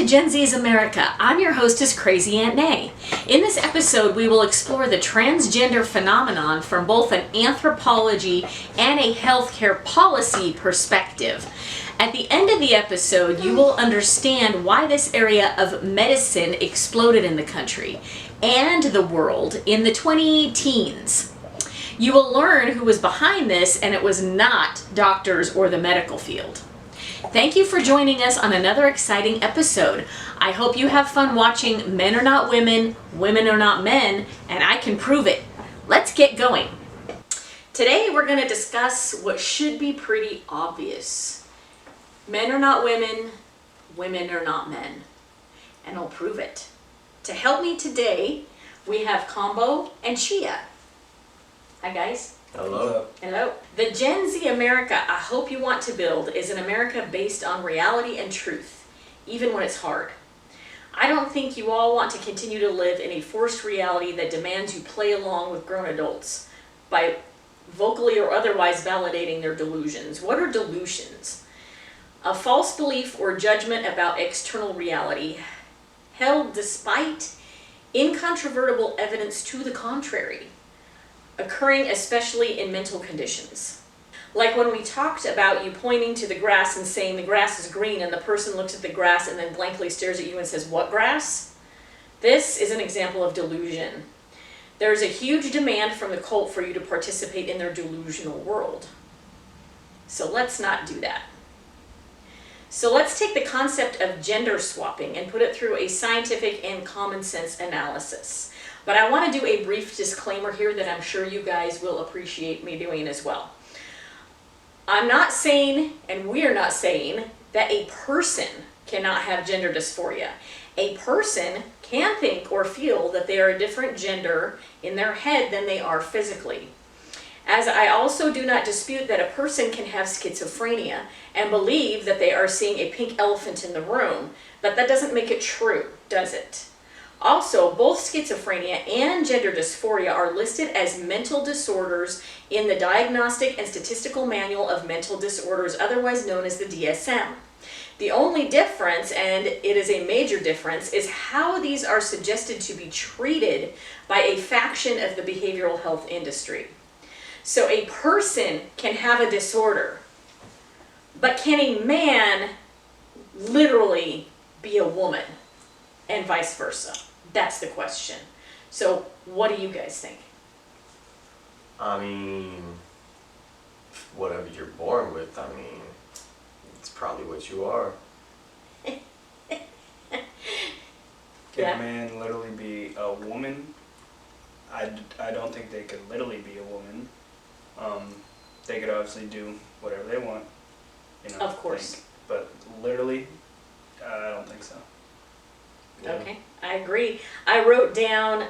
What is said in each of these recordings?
to Gen Z's America. I'm your hostess, Crazy Aunt Nay. In this episode, we will explore the transgender phenomenon from both an anthropology and a healthcare policy perspective. At the end of the episode, you will understand why this area of medicine exploded in the country and the world in the 20-teens. You will learn who was behind this, and it was not doctors or the medical field. Thank you for joining us on another exciting episode. I hope you have fun watching Men Are Not Women, Women Are Not Men, and I can prove it. Let's get going. Today we're going to discuss what should be pretty obvious. Men are not women, women are not men. And I'll prove it. To help me today, we have Combo and Chia. Hi guys. Hello. Hello. The Gen Z America I hope you want to build is an America based on reality and truth, even when it's hard. I don't think you all want to continue to live in a forced reality that demands you play along with grown adults by vocally or otherwise validating their delusions. What are delusions? A false belief or judgment about external reality held despite incontrovertible evidence to the contrary, occurring especially in mental conditions. Like when we talked about you pointing to the grass and saying the grass is green, and the person looks at the grass and then blankly stares at you and says, "What grass?" This is an example of delusion. There is a huge demand from the cult for you to participate in their delusional world. So let's not do that. So let's take the concept of gender swapping and put it through a scientific and common sense analysis. But I want to do a brief disclaimer here that I'm sure you guys will appreciate me doing as well. I'm not saying, and we're not saying, that a person cannot have gender dysphoria. A person can think or feel that they are a different gender in their head than they are physically. As I also do not dispute that a person can have schizophrenia and believe that they are seeing a pink elephant in the room, but that doesn't make it true, does it? Also, both schizophrenia and gender dysphoria are listed as mental disorders in the Diagnostic and Statistical Manual of Mental Disorders, otherwise known as the DSM. The only difference, and it is a major difference, is how these are suggested to be treated by a faction of the behavioral health industry. So a person can have a disorder, but can a man literally be a woman? And vice versa? That's the question. So what do you guys think? I mean, whatever you're born with, I mean, it's probably what you are. Can Yeah. a man literally be a woman? I don't think they could literally be a woman. They could obviously do whatever they want, you know. Of course. But literally, I don't think so. Yeah. Okay, I agree. I wrote down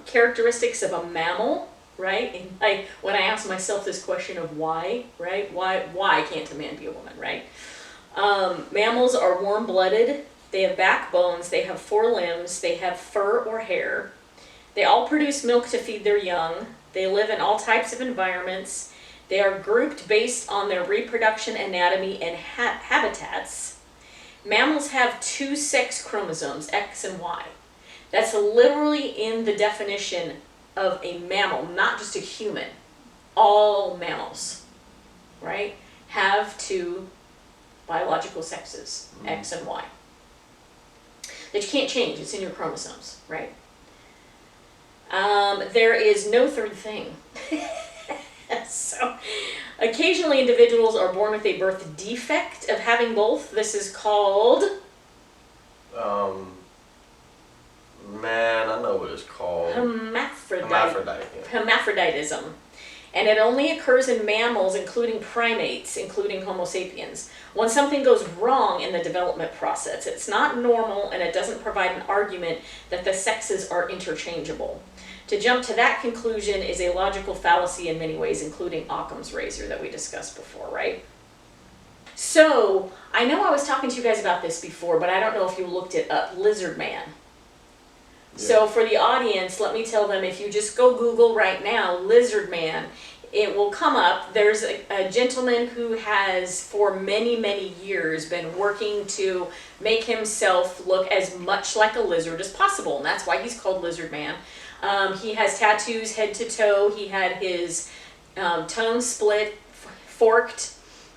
characteristics of a mammal, right? And when I asked myself this question of why, right? Why can't a man be a woman, right? Mammals are warm-blooded. They have backbones. They have 4 limbs. They have fur or hair. They all produce milk to feed their young. They live in all types of environments. They are grouped based on their reproduction anatomy and habitats. Mammals have 2 sex chromosomes, X and Y. That's literally in the definition of a mammal, not just a human. All mammals, right, have 2 biological sexes, X and Y. That you can't change, it's in your chromosomes, right? There is no third thing. So, occasionally individuals are born with a birth defect of having both. This is called... Man, I know what it's called. Hermaphroditism. And it only occurs in mammals, including primates, including Homo sapiens, when something goes wrong in the development process. It's not normal, and it doesn't provide an argument that the sexes are interchangeable. To jump to that conclusion is a logical fallacy in many ways, including Occam's razor that we discussed before, right? So, I know I was talking to you guys about this before, but I don't know if you looked it up. Lizard man. Yeah. So for the audience, let me tell them, if you just go Google right now, lizard man, it will come up. There's a gentleman who has for many, many years been working to make himself look as much like a lizard as possible, and that's why he's called Lizard Man. He has tattoos head to toe. He had his tongue split, forked.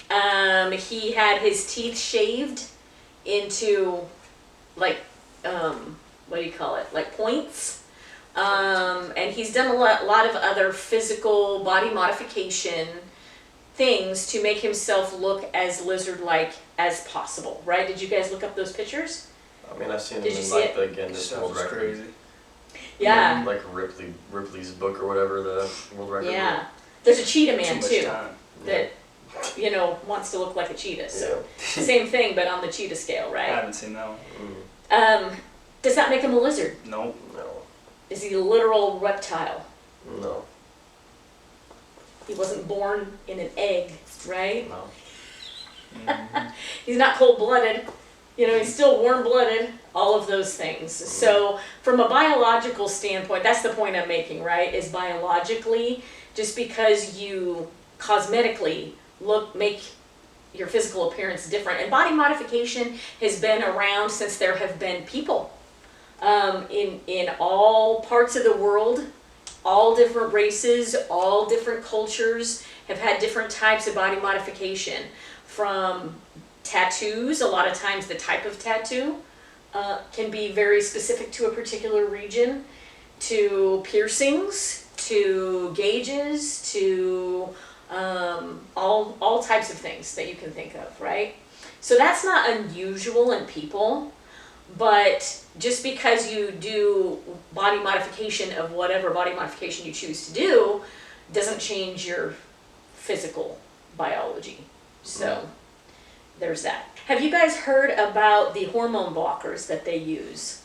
He had his teeth shaved into like, what do you call it? Like points. And he's done a lot of other physical body modification things to make himself look as lizard-like as possible, right? Did you guys look up those pictures? I mean, I've seen Did him you in see like it? the Guinness Stuff World is Record. crazy. Yeah. Like Ripley's book or whatever, the world record. Yeah. There's a cheetah Too man much too time. that, you know, wants to look like a cheetah. So same thing, but on the cheetah scale, I right? haven't seen that one. Does that make him a lizard? Nope. No. Is he a literal reptile? No. He wasn't born in an egg, right? No. Mhm. He's not cold-blooded. You know, he's still warm-blooded, all of those things. So from a biological standpoint, that's the point I'm making, right? Is biologically, just because you cosmetically make your physical appearance different. And body modification has been around since there have been people. In all parts of the world, all different races, all different cultures have had different types of body modification. From tattoos, a lot of times the type of tattoo can be very specific to a particular region, to piercings, to gauges, to all types of things that you can think of, right? So that's not unusual in people, but just because you do body modification of whatever body modification you choose to do doesn't change your physical biology. So there's that. Have you guys heard about the hormone blockers that they use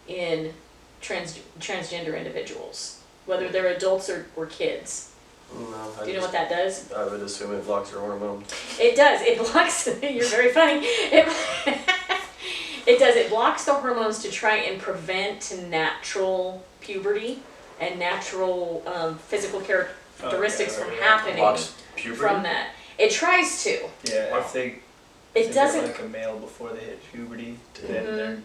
in transgender individuals, whether they're adults or kids? No. Do you know what that does? I would assume it blocks your hormones. It does. It blocks. You're very funny. It does. It blocks the hormones to try and prevent natural puberty and natural physical characteristics from happening Blocks puberty. from that. It tries to. Yeah, Wow. if they It if doesn't. they're like a male before they hit puberty, then Mhm. they're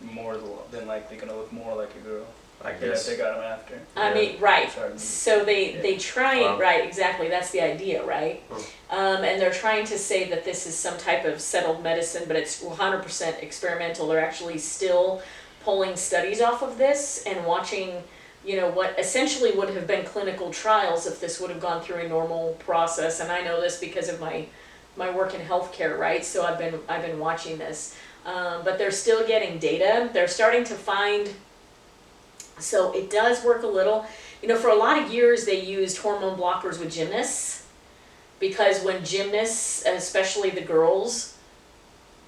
more than likely gonna look more like a girl. I Yeah, if guess. they got them after. I Yeah. mean, right. Sorry. So they try, Wow. right, exactly, that's the idea, right? And they're trying to say that this is some type of settled medicine, but it's 100% experimental. They're actually still pulling studies off of this and watching, you know, what essentially would have been clinical trials if this would have gone through a normal process. And I know this because of my work in healthcare, right? So I've been watching this. But they're still getting data. They're starting to find. So it does work a little. You know, for a lot of years they used hormone blockers with gymnasts because when gymnasts, especially the girls,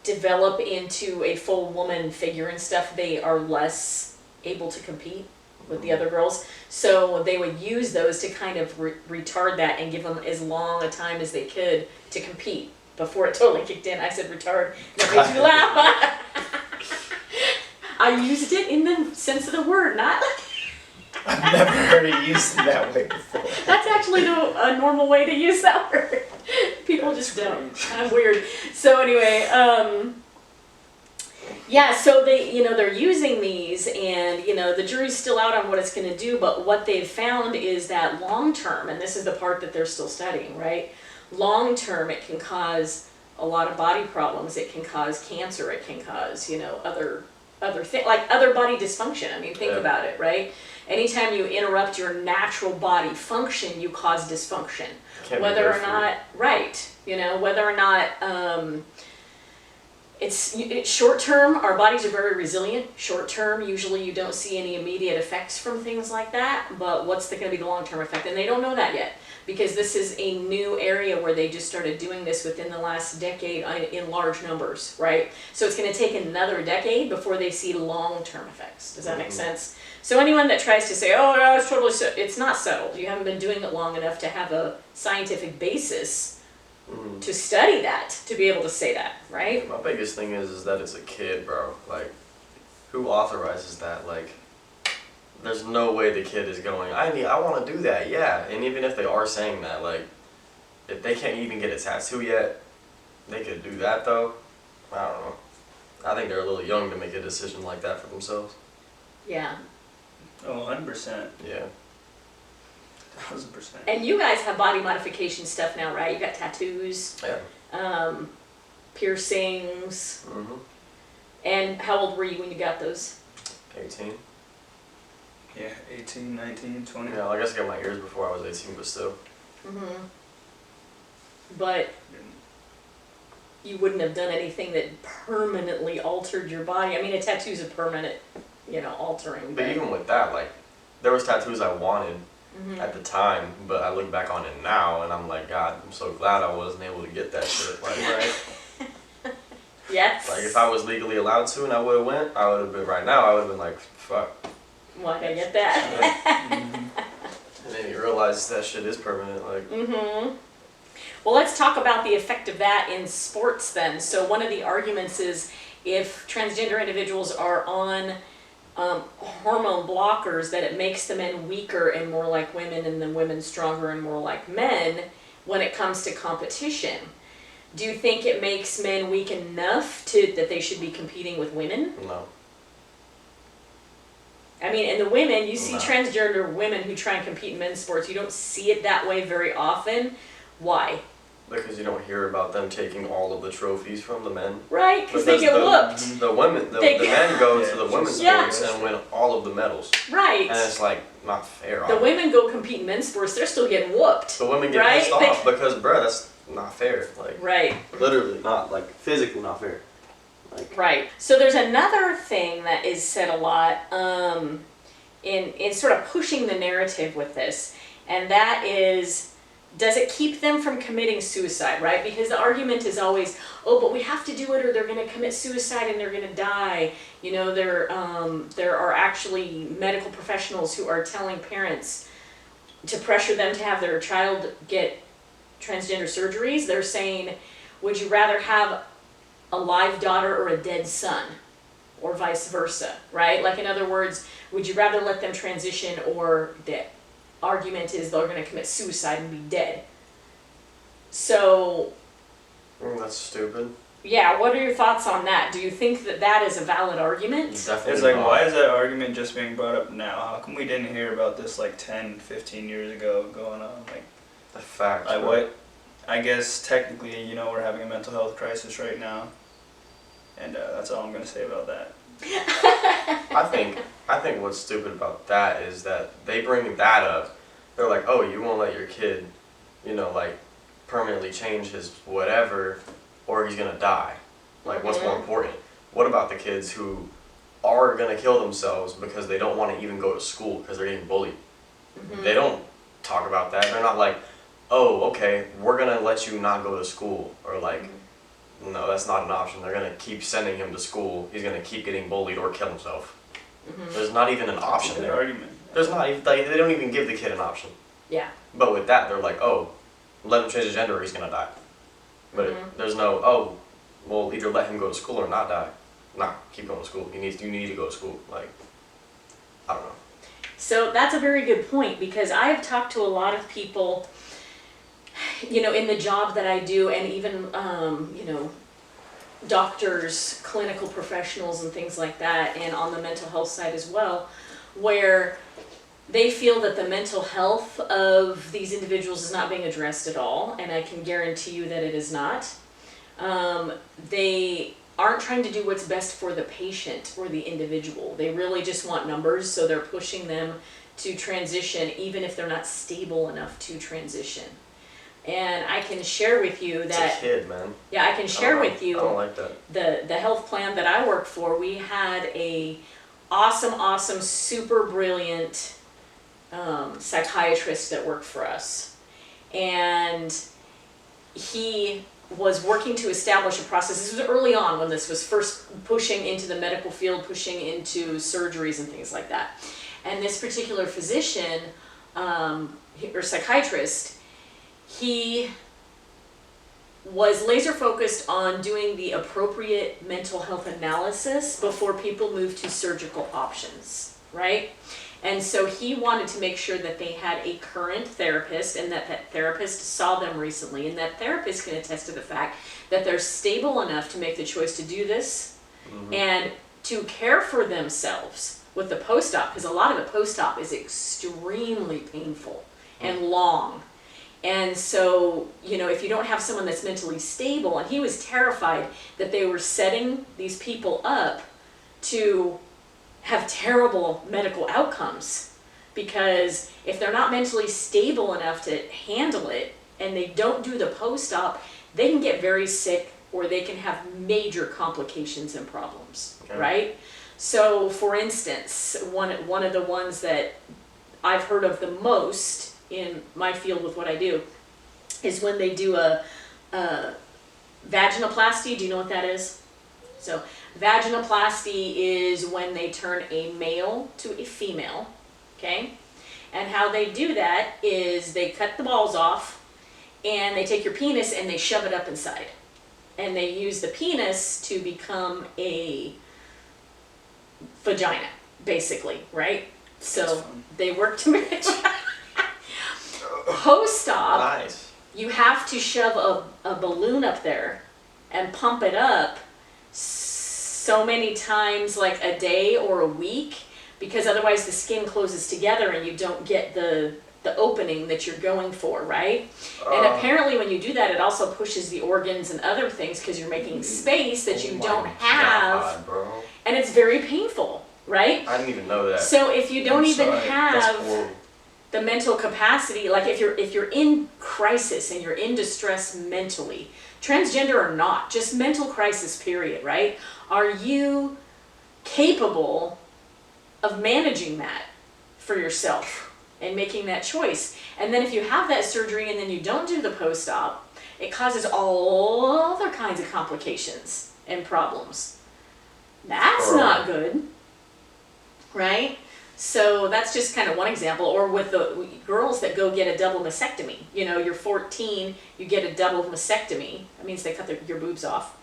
develop into a full woman figure and stuff, they are less able to compete with the other girls. So they would use those to kind of retard that and give them as long a time as they could to compete before it totally kicked in. I said retard. That makes me laugh. I used it in the sense of the word, not. I've never heard it used in that way before. That's actually a normal way to use that word. People just don't. I'm weird. So anyway, yeah, so they're using these, and the jury's still out on what it's going to do, but what they've found is that long term, and this is the part that they're still studying, right? Long term, it can cause a lot of body problems. It can cause cancer. It can cause, other things, like other body dysfunction. I mean, think about it, right? Anytime you interrupt your natural body function, you cause dysfunction. Can't be Whether good or for you. not, right, whether or not it's short term, our bodies are very resilient. Short term, usually you don't see any immediate effects from things like that, but what's going to be the long term effect? And they don't know that yet because this is a new area where they just started doing this within the last decade in large numbers, right? So it's going to take another decade before they see long term effects. Does that make sense? So anyone that tries to say, oh, no, it's totally it's not settled. You haven't been doing it long enough to have a scientific basis to study that, to be able to say that, right? My biggest thing is that it's a kid, bro. Like, who authorizes that? Like, there's no way the kid is going, I want to do that, yeah. And even if they are saying that, like, if they can't even get a tattoo yet, they could do that though. I don't know. I think they're a little young to make a decision like that for themselves. Yeah. Oh, 100%. Yeah. 1000%. And you guys have body modification stuff now, right? You got tattoos, Yeah. piercings. Mm-hmm. And how old were you when you got those? 18. Yeah, 18, 19, 20. Yeah, well, I guess I got my ears before I was 18, but still. Mm-hmm. But you wouldn't have done anything that permanently altered your body. I mean, a tattoo's a permanent, altering. But even with that, like, there was tattoos I wanted Mm-hmm. at the time, but I look back on it now and I'm like, God, I'm so glad I wasn't able to get that shit. Like, Right? Yes. like if I was legally allowed to and I would have went, I would have been right now. I would have been like, fuck. Why'd I get that? Mhm. And then you realize that shit is permanent. Like, Mm-hmm. Well, let's talk about the effect of that in sports then. So one of the arguments is if transgender individuals are on hormone blockers, that it makes the men weaker and more like women, and the women stronger and more like men when it comes to competition. Do you think it makes men weak enough that they should be competing with women? no. I mean, and the women, you see No. transgender women who try and compete in men's sports, you don't see it that way very often. Why? Because you don't hear about them taking all of the trophies from the men. Right, because they get the, whooped. The women, the They men go Yeah, to the women's Yeah. sports and win all of the medals. Right. And it's like, not fair. The women go compete in men's sports, they're still getting whooped. The women get Right? pissed off because, bruh, that's not fair. Like, Right, literally not, like, physically not fair. Like, right. So there's another thing that is said a lot in sort of pushing the narrative with this, and that is, does it keep them from committing suicide, right? Because the argument is always, oh, but we have to do it or they're going to commit suicide and they're going to die. There are actually medical professionals who are telling parents to pressure them to have their child get transgender surgeries. They're saying, would you rather have a live daughter or a dead son? Or vice versa, right? Like, in other words, would you rather let them transition, or the argument is they're going to commit suicide and be dead? So, that's stupid. yeah, what are your thoughts on that? Do you think that that is a valid argument? Definitely It's like, not. why is that argument just being brought up now? How come we didn't hear about this like 10, 15 years ago going on? Like, The fact. I what? I guess technically, we're having a mental health crisis right now, and that's all I'm gonna say about that. I think what's stupid about that is that they bring that up. They're like, oh, you won't let your kid, like, permanently change his whatever, or he's gonna die. Like, what's more important? What about the kids who are gonna kill themselves because they don't want to even go to school because they're getting bullied? They don't talk about that. They're not like, oh, okay, we're gonna let you not go to school, or like, no, that's not an option. They're gonna keep sending him to school. He's gonna keep getting bullied or kill himself. There's not even an option Good there. argument. There's not even, like, they don't even give the kid an option. Yeah. But with that, they're like, oh, let him change his gender or he's gonna die. But there's no, oh, well, either let him go to school or not die. Nah, keep going to school. You need to go to school. Like, I don't know. So that's a very good point, because I have talked to a lot of people, in the job that I do, and even, doctors, clinical professionals and things like that, and on the mental health side as well, where they feel that the mental health of these individuals is not being addressed at all, and I can guarantee you that it is not. They aren't trying to do what's best for the patient or the individual. They really just want numbers, so they're pushing them to transition even if they're not stable enough to transition. And I can share with you It's that, a kid, man. yeah, I can share with you I don't like that. the health plan that I work for. We had a awesome, super brilliant psychiatrist that worked for us, and he was working to establish a process. This was early on when this was first pushing into the medical field, pushing into surgeries and things like that. And this particular physician or psychiatrist, he was laser focused on doing the appropriate mental health analysis before people moved to surgical options, right? And so he wanted to make sure that they had a current therapist and that that therapist saw them recently, and that therapist can attest to the fact that they're stable enough to make the choice to do this and to care for themselves with the post-op, because a lot of the post-op is extremely painful and long. And so, you know, if you don't have someone that's mentally stable, and he was terrified that they were setting these people up to have terrible medical outcomes, because if they're not mentally stable enough to handle it and they don't do the post-op, they can get very sick or they can have major complications and problems, right? So for instance, one of the ones that I've heard of the most in my field with what I do is when they do a vaginoplasty. Do you know what that is? So vaginoplasty is when they turn a male to a female, okay? And how they do that is they cut the balls off and they take your penis and they shove it up inside. And they use the penis to become a vagina, basically, right? So they work to make post-op. Nice. You have to shove a balloon up there and pump it up so many times, like a day or a week, because otherwise the skin closes together and you don't get the opening that you're going for, right? And apparently when you do that, it also pushes the organs and other things because you're making space that you don't have. God, bro. And it's very painful, right? I didn't even know that. So if you don't even That's have horrible. the mental capacity, like if you're in crisis and you're in distress mentally, transgender or not, just mental crisis period, right? Are you capable of managing that for yourself and making that choice? And then if you have that surgery and then you don't do the post-op, it causes all other kinds of complications and problems. That's not good, right? So that's just kind of one example. Or with the girls that go get a double mastectomy. You know, you're 14, you get a double mastectomy. That means they cut your boobs off.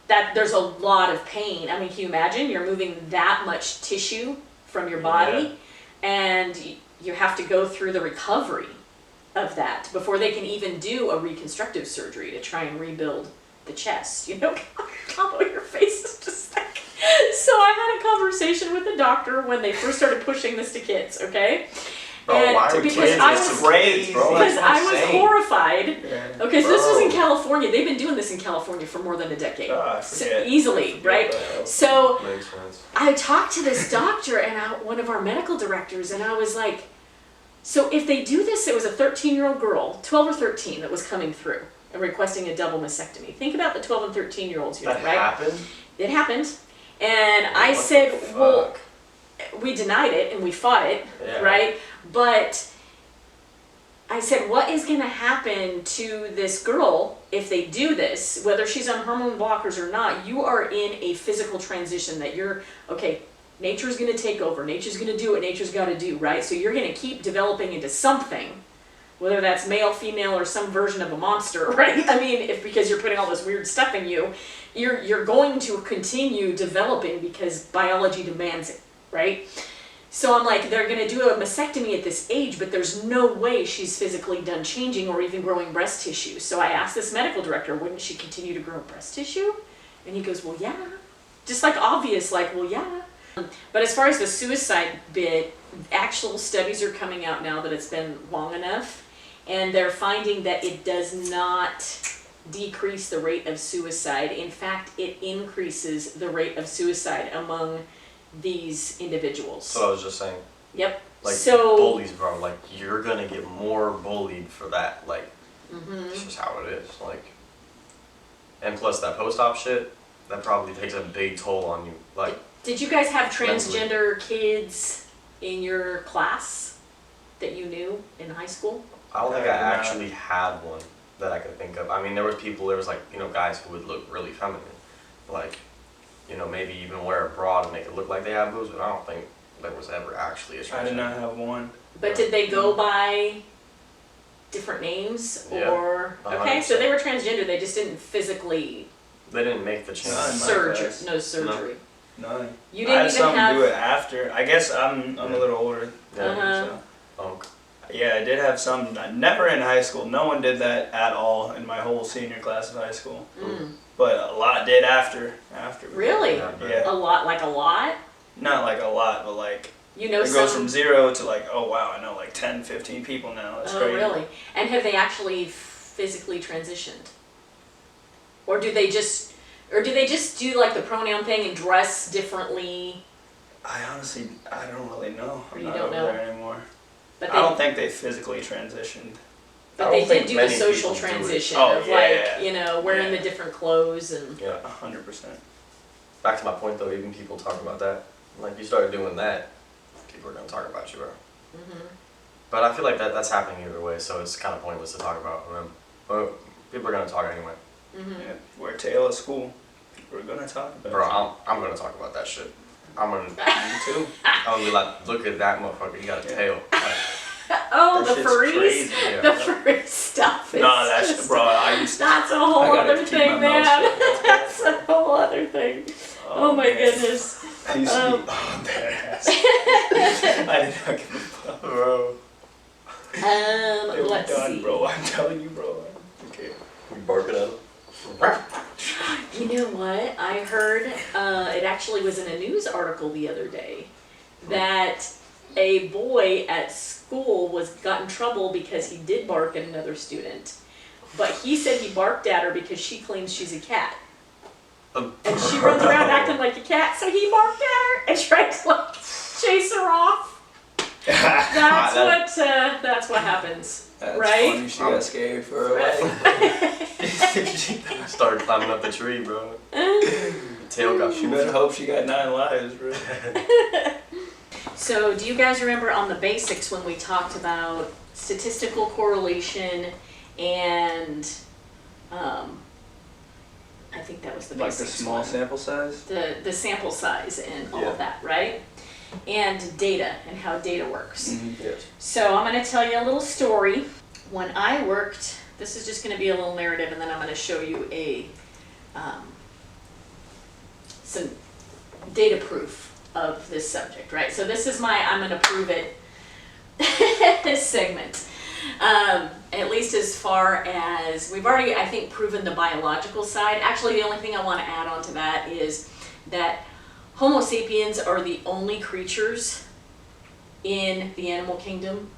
That there's a lot of pain. I mean, can you imagine? You're moving that much tissue from your body, and you have to go through the recovery of that before they can even do a reconstructive surgery to try and rebuild the chest. You know, Combo, your face is just like... So I had a conversation with the doctor when they first started pushing this to kids, okay? Bro, And why are because kids I just was raised, bro? because That's what I I'm was saying. horrified. Yeah. Okay, so this was in Bro. California. They've been doing this in California for more than a decade. I So forget. easily, right? So Makes sense. I talked to this doctor and one of our medical directors, and I was like, so if they do this, it was a 13-year-old girl, 12 or 13, that was coming through and requesting a double mastectomy. Think about the 12 and 13-year-olds here, That right? happened? It happened. And I What the said, well, fuck? we denied it and we fought it, Yeah. right? But I said, what is going to happen to this girl if they do this, whether she's on hormone blockers or not? You are in a physical transition that you're, okay, nature's going to take over. Nature's going to do what nature's got to do, right? So you're going to keep developing into something, whether that's male, female, or some version of a monster, right? I mean, because you're putting all this weird stuff in you, you're going to continue developing because biology demands it, right? So I'm like, they're going to do a mastectomy at this age, but there's no way she's physically done changing or even growing breast tissue. So I asked this medical director, wouldn't she continue to grow breast tissue? And he goes, well, yeah. Just like obvious, like, well, yeah. But as far as the suicide bit, actual studies are coming out now that it's been long enough, and they're finding that it does not decrease the rate of suicide. In fact, it increases the rate of suicide among these individuals. So I was just saying. Yep. Like, So bullies, bro. Like, you're gonna get more bullied for that. Like, it's just how it is. Like, and plus that post-op shit, that probably takes a big toll on you. Like, did you guys have mentally. transgender kids in your class that you knew in high school? I don't think I I did not. actually had one that I could think of. I mean, there was like, you know, guys who would look really feminine. Like, you know, maybe even wear a bra to make it look like they have boobs, but I don't think there was ever actually a transgender. I did not have one. But did they go by different names Yeah, or okay, 100%. so they were transgender, they just didn't physically They didn't make the change. Not in my surgery, class. no surgery. None. You I had didn't even something have. to do it after. I guess I'm a little older. Yeah. Uh-huh. So. Yeah, I did have some. Never in high school. No one did that at all in my whole senior class of high school. Mm. But a lot did after. Really? Yeah. A lot, like a lot? Not like a lot, but like You know it goes from 0 to like, oh wow, I know like 10, 15 people now. That's Oh, crazy. really? And have they actually physically transitioned? Or do they just do like the pronoun thing and dress differently? I honestly, I don't really know. Or I'm you not don't over know? there anymore. But I don't think they physically transitioned. but I they don't did think do the many social people do it. transition Oh, of yeah. like, you know, wearing Yeah. the different clothes and 100%. Back to my point though, even people talking about that, like you started doing that, people are gonna talk about you, bro. Mhm. But I feel like that's happening either way, so it's kind of pointless to talk about them. But people are gonna talk anyway. Mhm. Yeah, wear tail at school. We're gonna talk about Bro, it. I'm gonna talk about that shit. I'm gonna Me too. be like, look at that motherfucker, he got a tail. Like, Oh, That the shit's furries. crazy, yeah. The furry stuff is No, that's just, bro. I used to. that's a whole I gotta other keep my thing, mouth man. shut. That's a whole other thing. Oh my man. goodness. I used to Um, be on their ass. I did not give a fuck. bro, They were Let's done, see. bro. I'm telling you, bro. Okay. we barking at him. You know what? I heard, it actually was in a news article the other day, that a boy at school got in trouble because he did bark at another student. But he said he barked at her because she claims she's a cat. And she runs around acting like a cat, so he barked at her and tried to like chase her off. That's what happens. That's Right? funny. She got scared for her life. Started climbing up the tree, bro. Tail got She better hope she got 9 lives, bro. So, do you guys remember on the basics when we talked about statistical correlation and I think that was the Like the basics small one. sample size? The sample size and all Yeah. of that, right? And data and how data works. Yes. So I'm going to tell you a little story. When I worked, this is just going to be a little narrative, and then I'm going to show you some data proof of this subject, right? So this is my I'm going to prove it this segment. At least as far as we've already, I think, proven the biological side. Actually, the only thing I want to add on to that is that Homo sapiens are the only creatures in the animal kingdom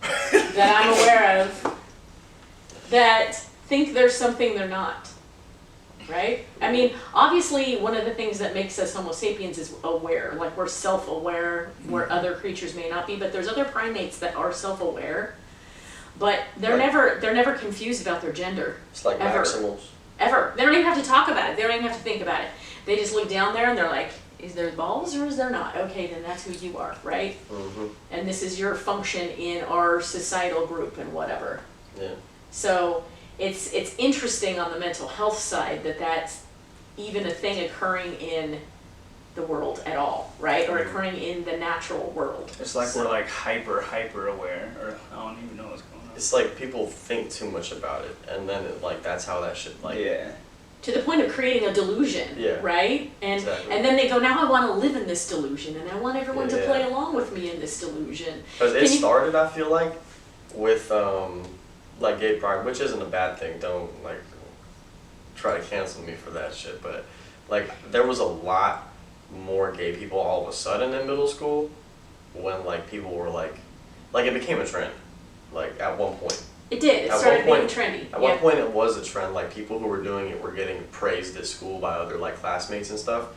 that I'm aware of that think there's something they're not, right? I mean, obviously, one of the things that makes us Homo sapiens is aware, like we're self-aware where other creatures may not be, but there's other primates that are self-aware, but they're never confused about their gender. It's like Ever. maximals. Ever. They don't even have to talk about it. They don't even have to think about it. They just look down there and they're like, is there balls or is there not? Okay, then that's who you are, right? Mm-hmm. And this is your function in our societal group and whatever. Yeah. So it's interesting on the mental health side that that's even a thing occurring in the world at all, right? Or occurring in the natural world. It's like So- we're like hyper aware, or I don't even know what's going on. It's like people think too much about it, and then like that's how that shit like. Yeah. To the point of creating a delusion, Yeah. right? And Exactly. and then they go, now I want to live in this delusion, and I want everyone to Yeah. play along with me in this delusion. Because it Can you- started, I feel like, with like gay pride, which isn't a bad thing. Don't like try to cancel me for that shit. But like there was a lot more gay people all of a sudden in middle school when like people were like it became a trend. Like at one point. It did. It At started one being point- trendy. At Yeah. one point it was a trend, like people who were doing it were getting praised at school by other like classmates and stuff.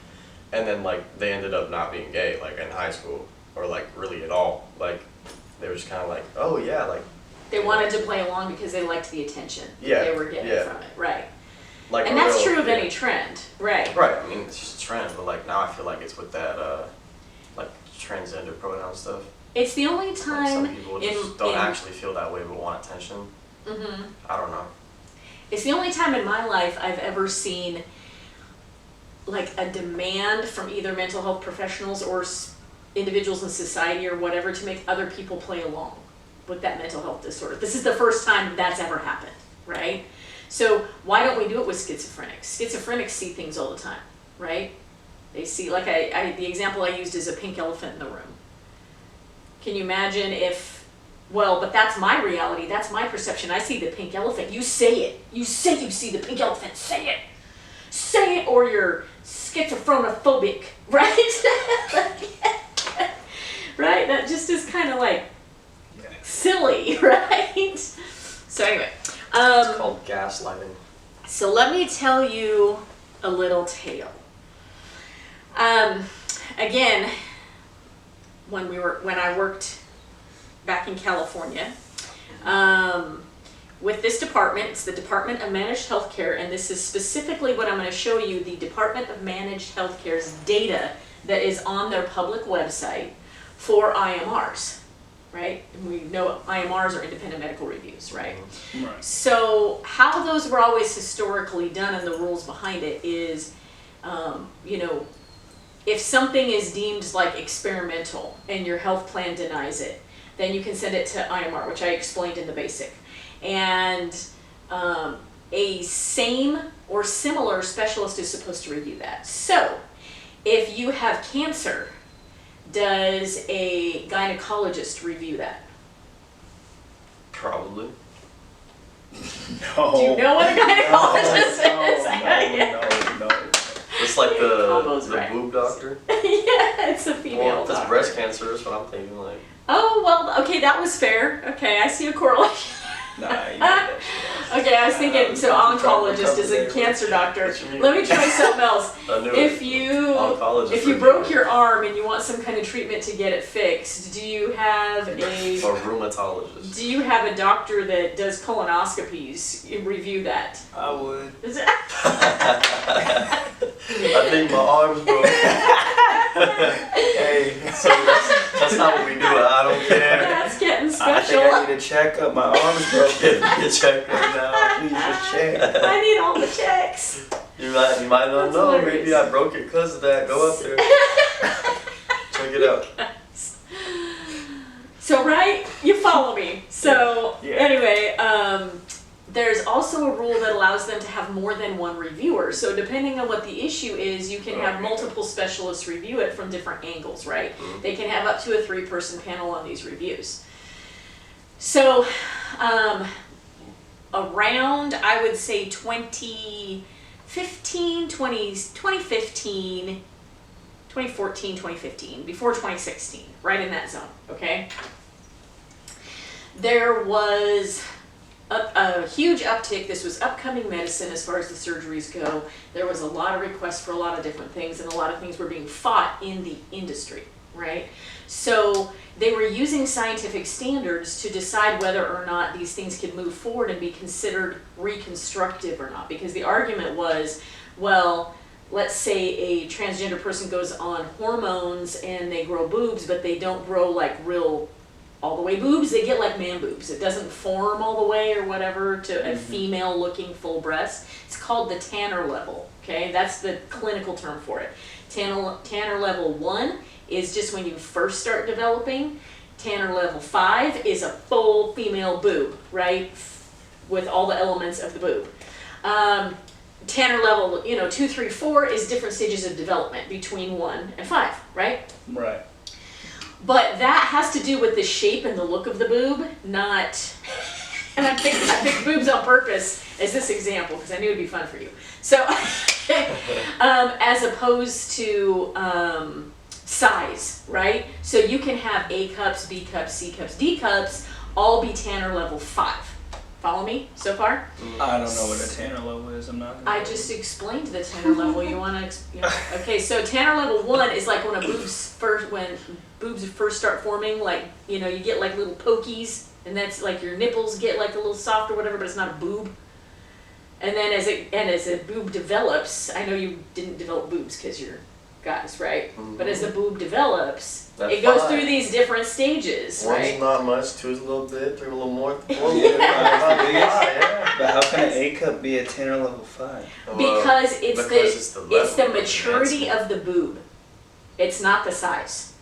And then like they ended up not being gay, like in high school, or like really at all. Like they were just kinda like, oh yeah, like They wanted to play along because they liked the attention Yeah, they were getting yeah. from it. Right. like And a that's real- true of yeah. any trend. Right. Right, I mean it's just a trend, but like now I feel like it's with that like transgender pronoun stuff. It's the only Like time some people just don't in actually feel that way but want attention. Mhm. I don't know. It's the only time in my life I've ever seen like a demand from either mental health professionals or individuals in society or whatever to make other people play along with that mental health disorder. This is the first time that's ever happened, right? So why don't we do it with schizophrenics? Schizophrenics see things all the time, right? They see, like the example I used is a pink elephant in the room. Can you imagine if, well, but that's my reality, that's my perception. I see the pink elephant. You say it. You say you see the pink elephant. Say it. Say it, or you're schizophrenic, right? Right? That just is kind of like silly, right? So anyway. It's called gaslighting. So let me tell you a little tale. Again, when I worked back in California, with this department, it's the Department of Managed Healthcare, and this is specifically what I'm going to show you, the Department of Managed Healthcare's data that is on their public website for IMRs, right? And we know IMRs are independent medical reviews, right? Right. So how those were always historically done and the rules behind it is, if something is deemed like experimental and your health plan denies it, then you can send it to IMR, which I explained in the basic. And a same or similar specialist is supposed to review that. So if you have cancer, does a gynecologist review that? Probably. No. Do you know what a gynecologist is? No. It's like Almost the right. boob doctor. Yeah, it's a female Well, if it's doctor. breast cancer, is what I'm thinking. Like, Oh, well, okay, that was fair. Okay, I see a correlation. Nah, you know that shit. Okay, I was thinking, so oncologist is a cancer doctor. What you mean? Let me try something else. I knew If it. you Oncologist broke review. your arm and you want some kind of treatment to get it fixed, do you have A rheumatologist. do you have a doctor that does colonoscopies review that? I would. Is it- I think my arm's broke. Hey, So that's not what we do. I don't care. That's getting I think special. I need a checkup. My arm's broken. Get a check right now. Please just check. I need all the checks. You might not That's know. hilarious. Maybe I broke it because of that. Go up there. Check it out. So right, you follow me. So Yeah. anyway, there's also a rule that allows them to have more than one reviewer. So depending on what the issue is, you can have multiple specialists review it from different angles, right? Mhm. They can have up to a 3-person panel on these reviews. So around, I would say 2015, 2014, 2015, before 2016, right in that zone, okay? There was a huge uptick. This was upcoming medicine as far as the surgeries go. There was a lot of requests for a lot of different things, and a lot of things were being fought in the industry, right? So they were using scientific standards to decide whether or not these things could move forward and be considered reconstructive or not. Because the argument was, well, let's say a transgender person goes on hormones and they grow boobs, but they don't grow like real all the way boobs, they get like man boobs. It doesn't form all the way or whatever to a female looking full breast. It's called the Tanner level, okay? That's the clinical term for it. Tanner level 1 is just when you first start developing. Tanner level 5 is a full female boob, right? With all the elements of the boob. Tanner level, 2, 3, 4 is different stages of development between 1 and 5, right? Right. But that has to do with the shape and the look of the boob, not, and I picked boobs on purpose as this example because I knew it'd be fun for you. So, as opposed to size, right? So you can have A cups, B cups, C cups, D cups, all be Tanner level 5. Follow me so far? I don't know what a Tanner level is. I'm not. I just explained the Tanner level. You want to? Okay, so Tanner level 1 is like when boobs first start forming. Like you get like little pokies, and that's like your nipples get like a little soft or whatever, but it's not a boob. And then as a boob develops, I know you didn't develop boobs because you're guys, right? Mhm. But as the boob develops, That's it goes fine. through these different stages, One's right? not much, 2's a little bit, 3 a little more, 4 a little Yeah, bit. five's the biggest. Yeah. But how can an A cup be a Tanner level 5? Because Because it's the level of maturity advancement. of the boob. It's not the size,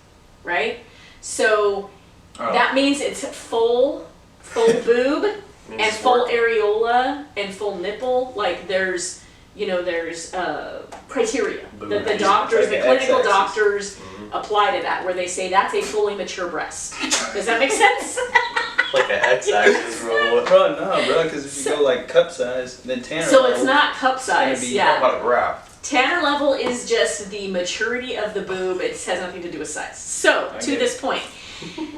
right? So Oh. that means it's full boob Means and it's full working. areola and full nipple. Like there's criteria Boob. that the Like doctors, the clinical X-axis. doctors apply to that, where they say that's a fully mature breast. Does that make sense? Like an X-axis rule. Bro, no, bro, because if you go like cup size, then Tanner. So it's not cup size, be- How yeah. about a graph? Tanner level is just the maturity of the boob. It has nothing to do with size. So, I to get this point,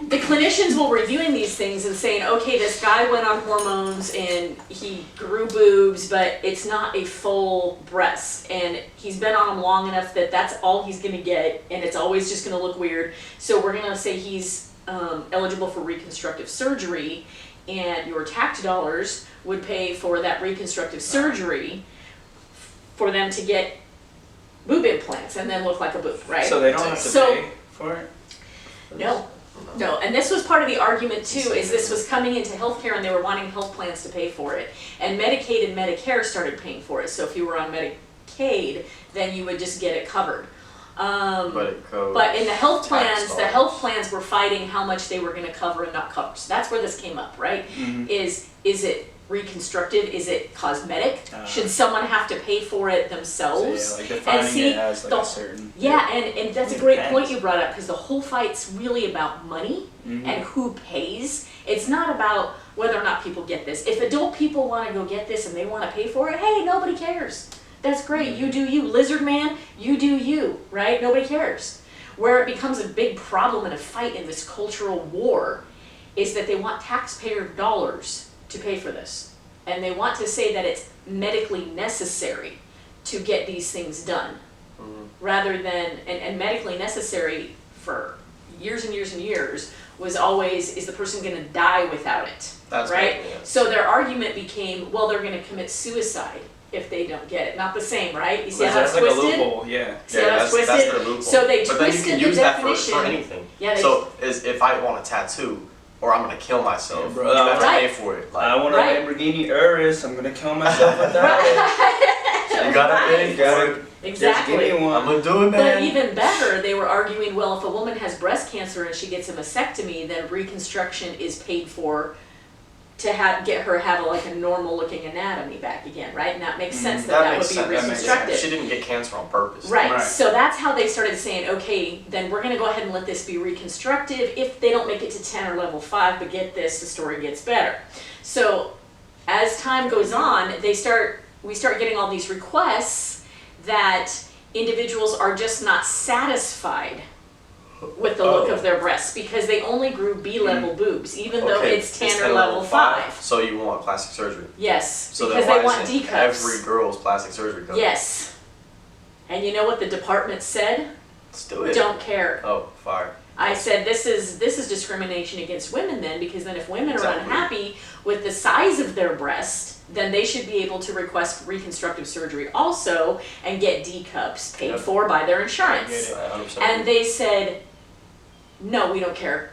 the clinicians will reviewing these things and saying, okay, this guy went on hormones and he grew boobs, but it's not a full breast. And he's been on them long enough that that's all he's going to get, and it's always just going to look weird. So we're going to say he's eligible for reconstructive surgery, and your tax dollars would pay for that reconstructive surgery for them to get boob implants and then look like a boob, right? So they don't have to So- pay for it? No, and this was part of the argument too, is this was coming into healthcare and they were wanting health plans to pay for it. And Medicaid and Medicare started paying for it, so if you were on Medicaid, then you would just get it covered. But in the health plans, the health plans were fighting how much they were gonna cover and not cover. So that's where this came up, right? Is it reconstructive? Is it cosmetic? Should someone have to pay for it themselves? So, yeah, like defining see, it as like the- a certain. Yeah, and that's a great Depends. point you brought up, because the whole fight's really about money and who pays. It's not about whether or not people get this. If adult people want to go get this and they want to pay for it, hey, nobody cares. That's great. You do you. Lizard man, you do you, right? Nobody cares. Where it becomes a big problem and a fight in this cultural war is that they want taxpayer dollars to pay for this. And they want to say that it's medically necessary to get these things done. Rather than, and medically necessary for years and years and years was always, is the person gonna die without it, That's right? right, yeah. So their argument became, well, they're gonna commit suicide if they don't get it. Not the same, right? You see how that's That's like a twisted? loophole, yeah. See how that's that's twisted? their loophole. So they but then you twisted can the use that for definition. anything. Yeah, they- So if I want a tattoo or I'm gonna kill myself, Yeah, bro. you have to Right. pay for it. I Like, want Right. a Lamborghini Urus. I'm gonna kill myself without it. you gotta Right. pay You gotta for it. Exactly. Just give me I'm one. gonna do it, But man. even better, they were arguing, well, if a woman has breast cancer and she gets a mastectomy, then reconstruction is paid for to get her have like a normal looking anatomy back again, right? And that makes sense that That would makes be sense. That makes sense. reconstructive. She didn't get cancer on purpose. Right. Right. So that's how they started saying, okay, then we're going to go ahead and let this be reconstructive if they don't make it to 10 or level 5, but get this, the story gets better. So as time goes on, we start getting all these requests that individuals are just not satisfied with the look of their breasts because they only grew B-level boobs, even though Okay, it's 10 or level 5. So you want plastic surgery. Yes, So because then why they want isn't D cups. every girl's plastic surgery covered? Yes. And you know what the department said? Let's do it. Don't care. Oh, fire. I said this is discrimination against women then, because then if women are Exactly. unhappy with the size of their breast, then they should be able to request reconstructive surgery also and get D cups paid Yep. for by their I insurance. get it. I 100% And agree. they said, no, we don't care.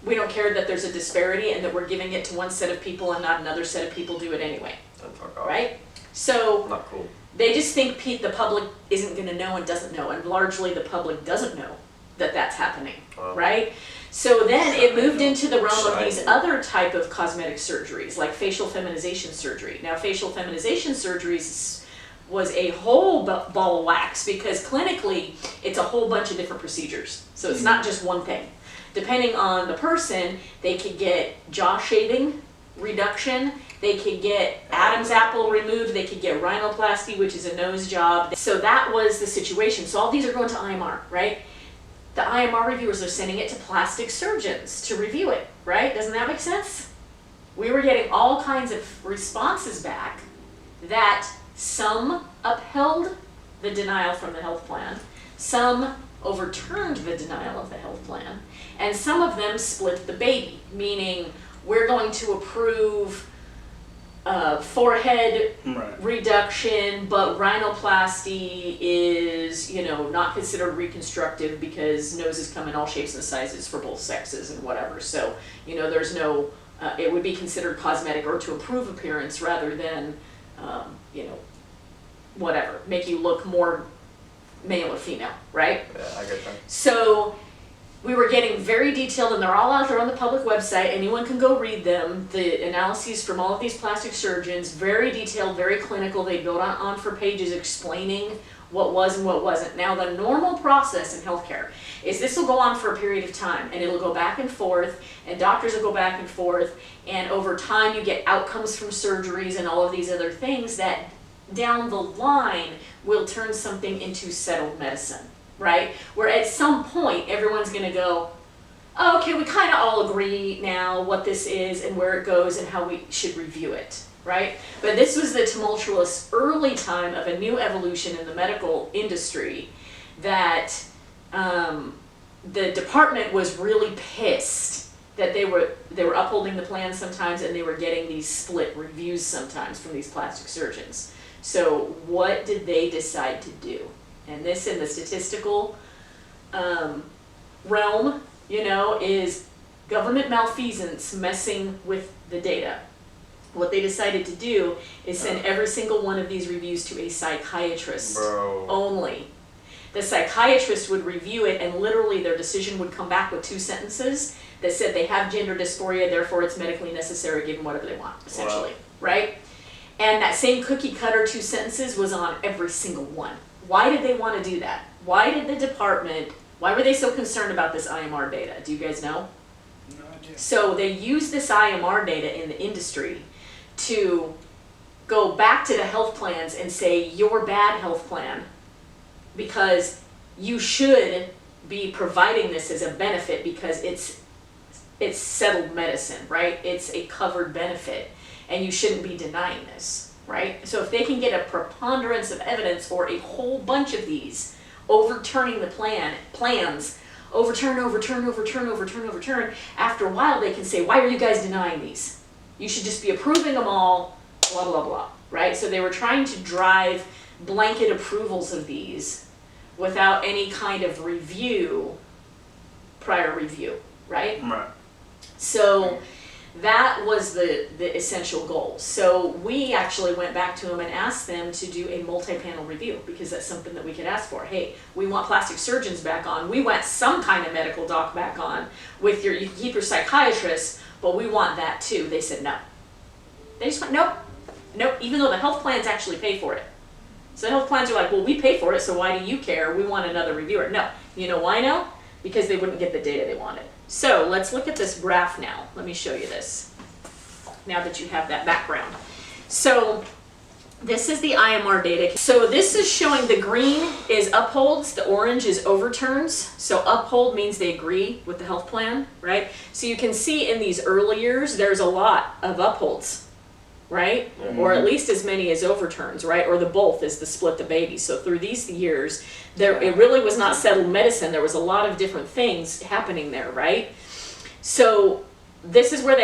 We don't care that there's a disparity and that we're giving it to one set of people and not another set of people do it anyway, Then fuck off. right? So Not cool. they just think the public isn't going to know and doesn't know, and largely the public doesn't know that that's happening, Wow. right? So then it moved into the realm of Shiny. these other type of cosmetic surgeries, like facial feminization surgery. Now, facial feminization surgeries was a whole ball of wax because clinically it's a whole bunch of different procedures. So it's not just one thing. Depending on the person, they could get jaw shaving reduction, they could get Adam's apple removed, they could get rhinoplasty, which is a nose job. So that was the situation. So all these are going to IMR, right? The IMR reviewers are sending it to plastic surgeons to review it, right? Doesn't that make sense? We were getting all kinds of responses back that some upheld the denial from the health plan, some overturned the denial of the health plan, and some of them split the baby, meaning we're going to approve forehead Right. reduction, but rhinoplasty is, not considered reconstructive because noses come in all shapes and sizes for both sexes and whatever. So, there's no, it would be considered cosmetic or to improve appearance rather than, whatever, make you look more male or female, right? Yeah, I get that. So we were getting very detailed, and they're all out there on the public website. Anyone can go read them. The analyses from all of these plastic surgeons, very detailed, very clinical. They go on for pages explaining what was and what wasn't. Now, the normal process in healthcare is this will go on for a period of time, and it'll go back and forth, and doctors will go back and forth, and over time you get outcomes from surgeries and all of these other things that down the line will turn something into settled medicine. Right? Where at some point everyone's going to go, oh, okay, we kind of all agree now what this is and where it goes and how we should review it, right? But this was the tumultuous early time of a new evolution in the medical industry that the department was really pissed that they were upholding the plan sometimes, and they were getting these split reviews sometimes from these plastic surgeons. So what did they decide to do? And this in the statistical realm, is government malfeasance messing with the data. What they decided to do is send every single one of these reviews to a psychiatrist only. The psychiatrist would review it, and literally their decision would come back with 2 sentences that said they have gender dysphoria, therefore it's medically necessary, give them whatever they want, essentially, right? And that same cookie cutter 2 sentences was on every single one. Why did they want to do that? Why did the department, why were they so concerned about this IMR data? Do you guys know? No idea. So they used this IMR data in the industry to go back to the health plans and say, you're bad health plan, because you should be providing this as a benefit because it's settled medicine, right? It's a covered benefit, and you shouldn't be denying this. Right? So if they can get a preponderance of evidence or a whole bunch of these overturning the plans, overturn, after a while they can say, why are you guys denying these? You should just be approving them all, blah, blah, blah, right? So they were trying to drive blanket approvals of these without any kind of prior review, right? Right. So that was the essential goal. So we actually went back to them and asked them to do a multi-panel review, because that's something that we could ask for. Hey, we want plastic surgeons back on. We want some kind of medical doc back on with you can keep your psychiatrist, but we want that too. They said no. They just went, nope, even though the health plans actually pay for it. So the health plans are like, well, we pay for it, so why do you care? We want another reviewer. No. You know why no? Because they wouldn't get the data they wanted. So let's look at this graph now. Let me show you this, now that you have that background. So this is the IMR data. So this is showing the green is upholds, the orange is overturns. So uphold means they agree with the health plan, right? So you can see in these early years, there's a lot of upholds, right? Mm-hmm. Or at least as many as overturns, right? Or the both is the split the baby. So through these years, it really was not settled medicine. There was a lot of different things happening there, right? So this is where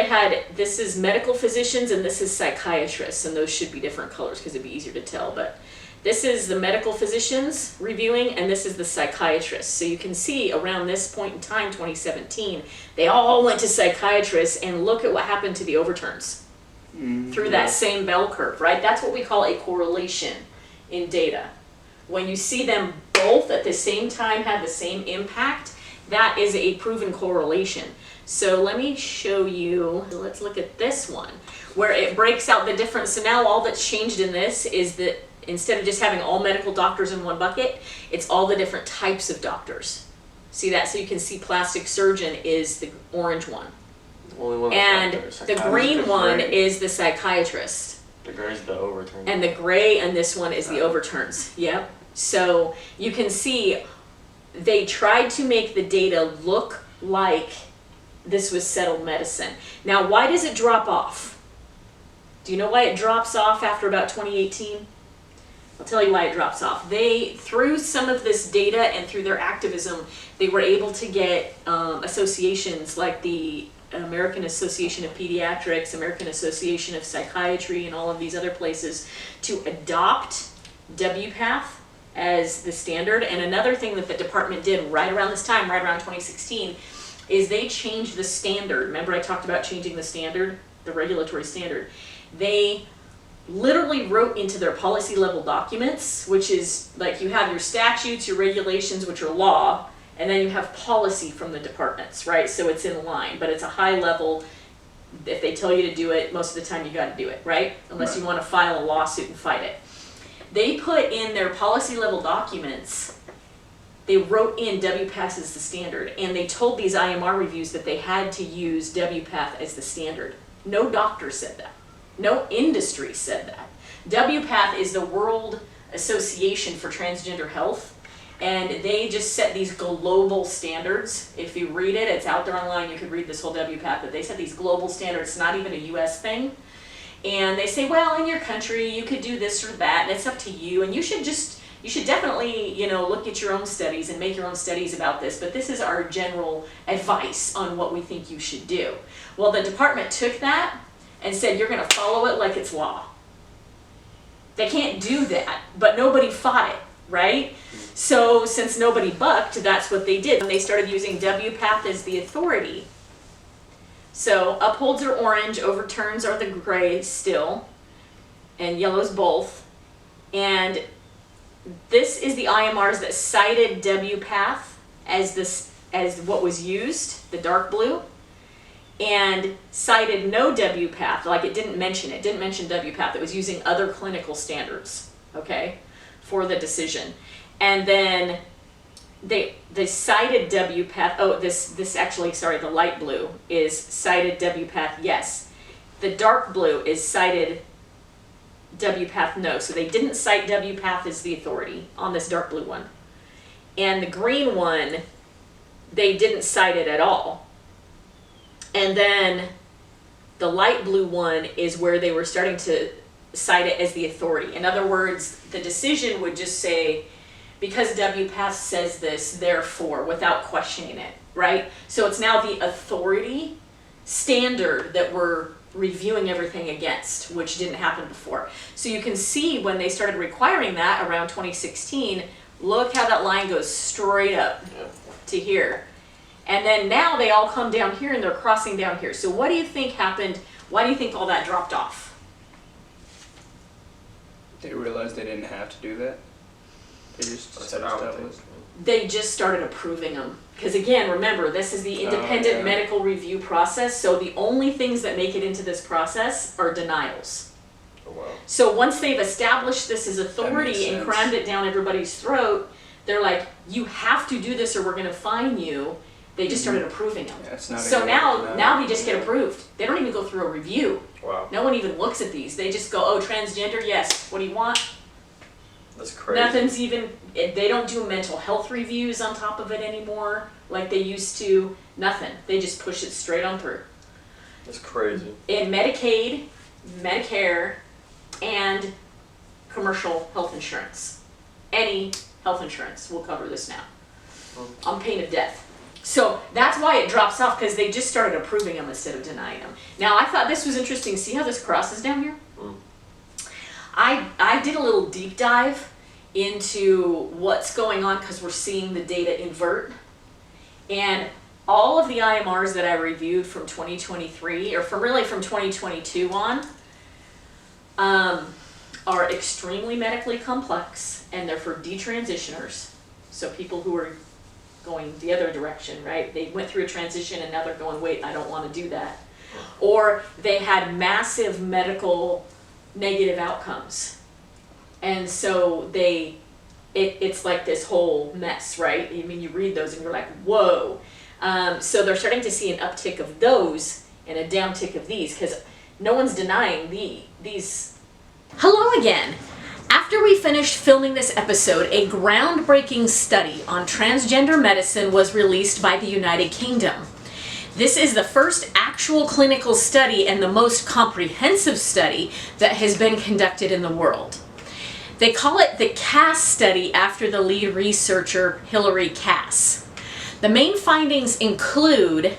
this is medical physicians and this is psychiatrists, and those should be different colors because it'd be easier to tell, but this is the medical physicians reviewing, and this is the psychiatrists. So you can see around this point in time, 2017, they all went to psychiatrists, and look at what happened to the overturns. Through that same bell curve, right? That's what we call a correlation in data. When you see them both at the same time have the same impact, that is a proven correlation. So let me show you, let's look at this one, where it breaks out the different, so now all that's changed in this is that instead of just having all medical doctors in one bucket, it's all the different types of doctors. See that? So you can see plastic surgeon is the orange one. Only one and the green one is the psychiatrist. The gray is the overturn. And the gray and this one is the overturns. Yep. So you can see they tried to make the data look like this was settled medicine. Now, why does it drop off? Do you know why it drops off after about 2018? I'll tell you why it drops off. Through some of this data and through their activism, they were able to get associations like the American Association of Pediatrics, American Association of Psychiatry, and all of these other places to adopt WPATH as the standard. And another thing that the department did right around this time, right around 2016, is they changed the standard. Remember I talked about changing the standard, the regulatory standard. They literally wrote into their policy level documents, which is like you have your statutes, your regulations, which are law, And then you have policy from the departments, right? So it's in line, but it's a high level. If they tell you to do it, most of the time you got to do it, right? Unless you want to file a lawsuit and fight it. They put in their policy level documents, they wrote in WPATH as the standard, and they told these IMR reviews that they had to use WPATH as the standard. No doctor said that. No industry said that. WPATH is the World Association for Transgender Health, and they just set these global standards. If you read it, it's out there online, you could read this whole WPATH, but they set these global standards. It's not even a US thing. And they say, well, in your country, you could do this or that, and it's up to you, and you should definitely, you know, look at your own studies and make your own studies about this, but this is our general advice on what we think you should do. Well, the department took that and said, you're gonna follow it like it's law. They can't do that, but nobody fought it, right? So since nobody bucked, that's what they did. And they started using WPATH as the authority. So upholds are orange, overturns are the gray still, and yellow's both. And this is the IMRs that cited WPATH as what was used, the dark blue, and cited no WPATH, like it didn't mention WPATH. It was using other clinical standards, okay, for the decision. And then they cited WPATH. Oh, this actually, sorry, the light blue is cited WPATH, yes. The dark blue is cited WPATH, no. So they didn't cite WPATH as the authority on this dark blue one. And the green one, they didn't cite it at all. And then the light blue one is where they were starting to cite it as the authority. In other words, the decision would just say, because WPATH says this, therefore, without questioning it, right? So it's now the authority standard that we're reviewing everything against, which didn't happen before. So you can see when they started requiring that around 2016, look how that line goes straight up to here. And then now they all come down here and they're crossing down here. So what do you think happened? Why do you think all that dropped off? They realized they didn't have to do that. They just They just started approving them. Because again, remember, this is the independent medical review process, so the only things that make it into this process are denials. Oh, wow. So once they've established this as authority and crammed it down everybody's throat, they're like, you have to do this or we're going to fine you. They just started approving them. Yeah, so now they just get approved. They don't even go through a review. Wow. No one even looks at these. They just go, oh, transgender, yes. What do you want? That's crazy. Nothing's even, they don't do mental health reviews on top of it anymore like they used to. Nothing. They just push it straight on through. That's crazy. In Medicaid, Medicare, and commercial health insurance. Any health insurance will cover this now on pain of death. So that's why it drops off, because they just started approving them instead of denying them. Now I thought this was interesting. See how this crosses down here? I did a little deep dive into what's going on because we're seeing the data invert. And all of the IMRs that I reviewed from 2023, or from 2022 on, are extremely medically complex, and they're for detransitioners. So people who are going the other direction, right? They went through a transition and now they're going, wait, I don't want to do that. Or they had massive medical negative outcomes. And so it's like this whole mess, right? I mean, you read those and you're like, whoa. So they're starting to see an uptick of those and a downtick of these, because no one's denying these. Hello again. After we finished filming this episode, a groundbreaking study on transgender medicine was released by the United Kingdom. This is the first actual clinical study and the most comprehensive study that has been conducted in the world. They call it the Cass study after the lead researcher, Hilary Cass. The main findings include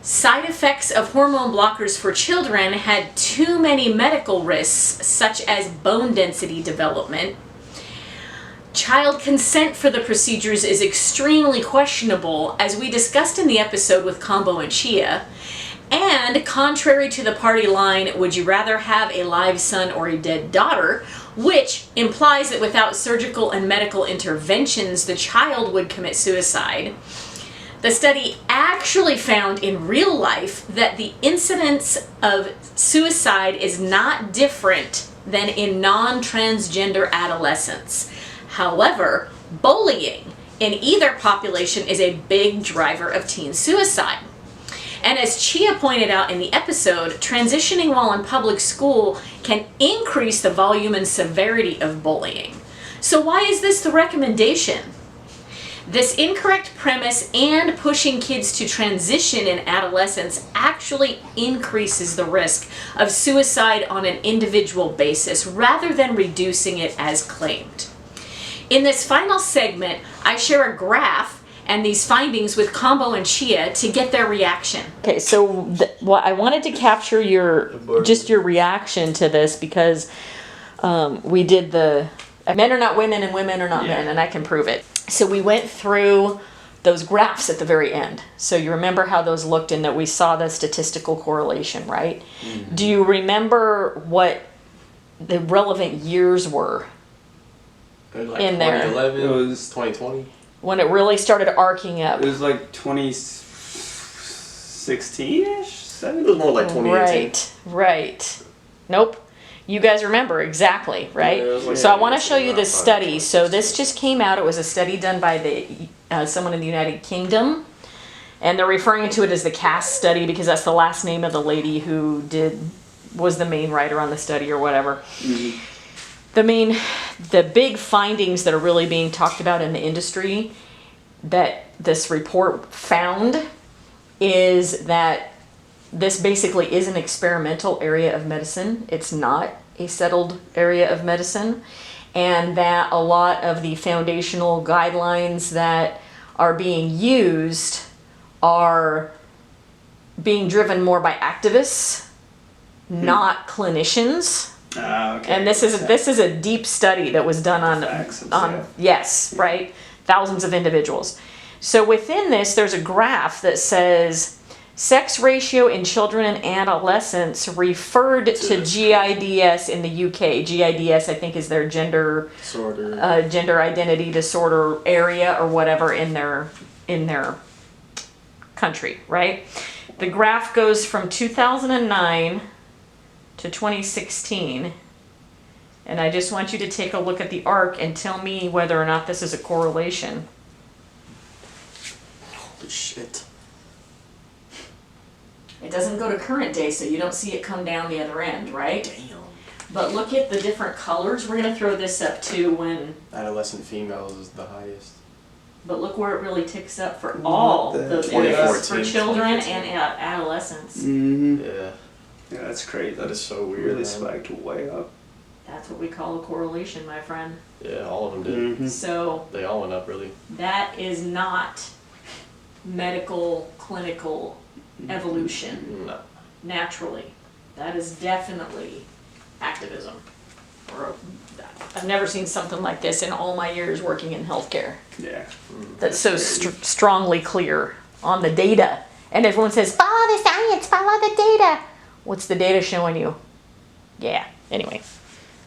side effects of hormone blockers for children had too many medical risks, such as bone density development. Child consent for the procedures is extremely questionable, as we discussed in the episode with Combo and Chia. And contrary to the party line, would you rather have a live son or a dead daughter, which implies that without surgical and medical interventions, the child would commit suicide. The study actually found in real life that the incidence of suicide is not different than in non-transgender adolescents. However, bullying in either population is a big driver of teen suicide. And as Chia pointed out in the episode, transitioning while in public school can increase the volume and severity of bullying. So why is this the recommendation? This incorrect premise and pushing kids to transition in adolescence actually increases the risk of suicide on an individual basis rather than reducing it as claimed. In this final segment, I share a graph and these findings with Combo and Chia to get their reaction. Okay, so I wanted to capture your reaction to this because we did the men are not women and women are not men, and I can prove it. So we went through those graphs at the very end. So you remember how those looked and that we saw the statistical correlation, right? Mm-hmm. Do you remember what the relevant years were like in there? 2011, it was 2020. When it really started arcing up. It was like 2016-ish? It was more like 2018. Right. Nope. You guys remember exactly, right? Yeah, so I want to show you this study. So this just came out. It was a study done by someone in the United Kingdom. And they're referring to it as the Cass study because that's the last name of the lady who was the main writer on the study or whatever. Mm-hmm. The big findings that are really being talked about in the industry that this report found is that this basically is an experimental area of medicine. It's not a settled area of medicine, and that a lot of the foundational guidelines that are being used are being driven more by activists, not clinicians. Okay. And this is a deep study that was done on right, thousands of individuals. So within this, there's a graph that says sex ratio in children and adolescents referred to GIDS in the UK. GIDS, I think, is their gender identity disorder area or whatever in their country, right? The graph goes from 2009 to 2016, and I just want you to take a look at the arc and tell me whether or not this is a correlation. Holy shit. It doesn't go to current day, so you don't see it come down the other end, right? Damn. But look at the different colors. We're going to throw this up too when... Adolescent females is the highest. But look where it really ticks up for all those areas, for children and adolescents. Mm-hmm. Yeah. Yeah, that's crazy. That is so weird. Really spiked way up. That's what we call a correlation, my friend. Yeah, all of them did. Mm-hmm. So they all went up, really. That is not medical, clinical evolution. No. Naturally. That is definitely activism. I've never seen something like this in all my years working in healthcare. Yeah. That's so strongly clear on the data. And everyone says, follow the science, follow the data. What's the data showing you? Yeah, anyway.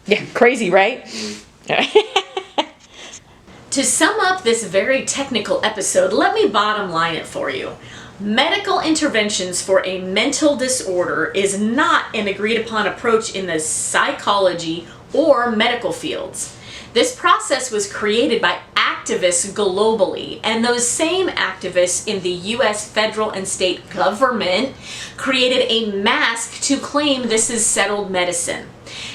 Yeah, crazy, right? To sum up this very technical episode, let me bottom line it for you. Medical interventions for a mental disorder is not an agreed upon approach in the psychology or medical fields. This process was created by activists globally, and those same activists in the US federal and state government created a mask to claim this is settled medicine.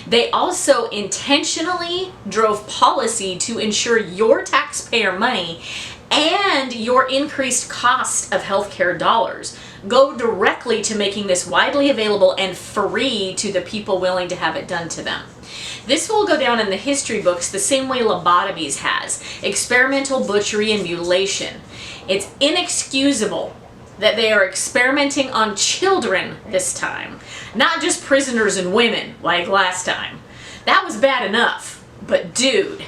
They also intentionally drove policy to ensure your taxpayer money and your increased cost of healthcare dollars go directly to making this widely available and free to the people willing to have it done to them. This will go down in the history books the same way lobotomies has, experimental butchery and mutilation. It's inexcusable that they are experimenting on children this time, not just prisoners and women like last time. That was bad enough, but dude.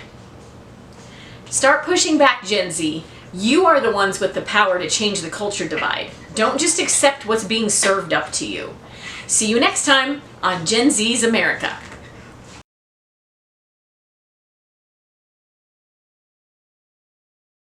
Start pushing back, Gen Z. You are the ones with the power to change the culture divide. Don't just accept what's being served up to you. See you next time on Gen Z's America.